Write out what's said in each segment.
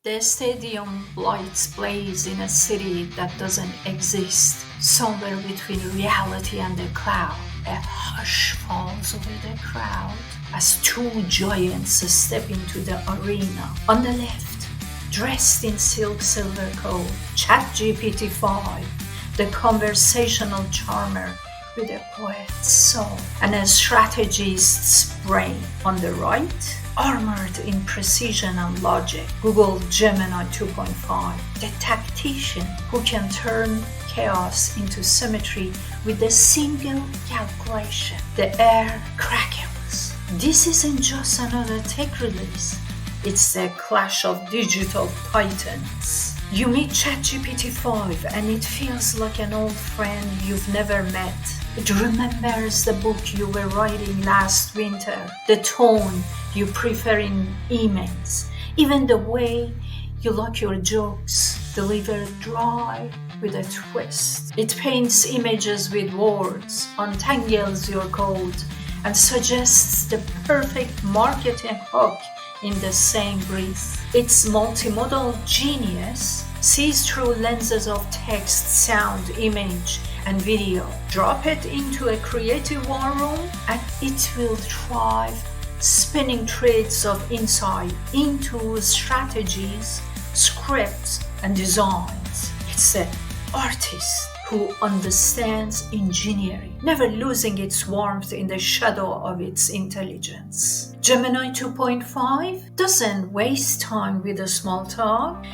The stadium lights blaze in a city that doesn't exist, somewhere between reality and the cloud. A hush falls over the crowd as two giants step into the arena. On the left, dressed in silk silver coat, Chatgpt 5, the conversational charmer with a poet's soul and a strategist's brain. On the right, armored in precision and logic, Google Gemini 2.5, the tactician who can turn chaos into symmetry with a single calculation. The air crackles. This isn't just another tech release. It's the clash of digital titans. You meet ChatGPT 5 and it feels like an old friend you've never met. It remembers the book you were writing last winter, the tone you prefer in emails, even the way you like your jokes delivered dry with a twist. It paints images with words, untangles your code, and suggests the perfect marketing hook in the same breath. Its multimodal genius sees through lenses of text, sound, image, and video. Drop it into a creative war room and it will thrive, spinning threads of insight into strategies, scripts, and designs. It's an artist who understands engineering, never losing its warmth in the shadow of its intelligence. Gemini 2.5 doesn't waste time with a small talk.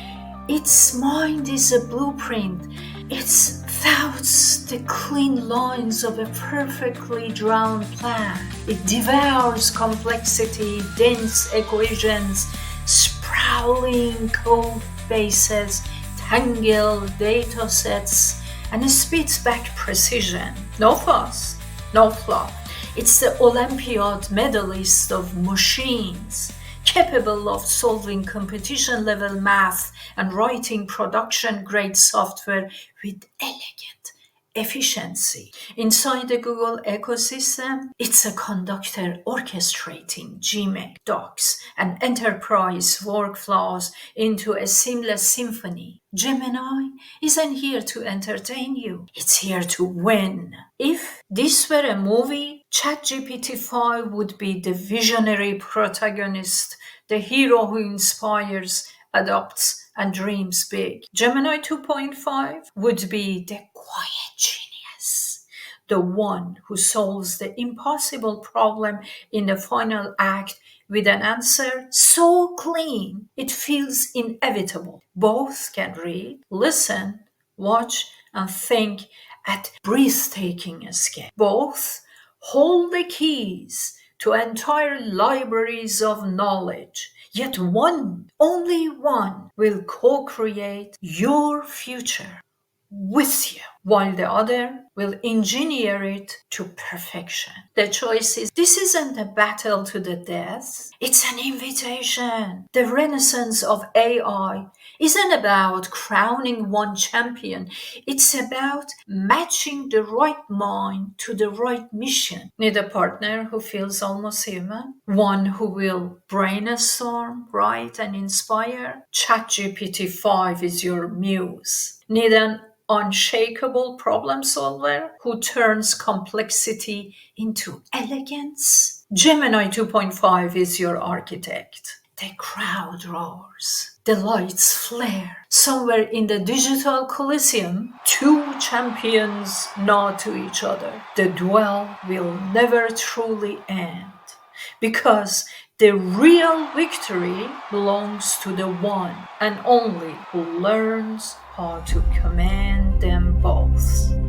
Its mind is a blueprint. Its thoughts the clean lines of a perfectly drawn plan. It devours complexity, dense equations, sprawling code bases, tangled data sets, and spits back precision. No fuss, no fluff. It's the Olympiad medalist of machines, capable of solving competition-level math and writing production-grade software with elegant efficiency. Inside the Google ecosystem, it's a conductor orchestrating Gmail, Docs, and enterprise workflows into a seamless symphony. Gemini isn't here to entertain you, it's here to win. If this were a movie, ChatGPT 5 would be the visionary protagonist, the hero who inspires, adopts, and dreams big. Gemini 2.5 would be the quiet genius, the one who solves the impossible problem in the final act with an answer so clean it feels inevitable. Both can read, listen, watch, and think at breathtaking scale. Both hold the keys to entire libraries of knowledge. Yet one, only one, will co-create your future with you, while the other will engineer it to perfection. The choice is, this isn't a battle to the death, it's an invitation. The renaissance of AI isn't about crowning one champion, it's about matching the right mind to the right mission. Need a partner who feels almost human, one who will brainstorm, write, and inspire? ChatGPT 5 is your muse. Need an unshakable problem solver who turns complexity into elegance? Gemini 2.5 is your architect. The crowd roars. The lights flare. Somewhere in the digital coliseum, two champions nod to each other. The duel will never truly end because the real victory belongs to the one and only who learns how to command them both.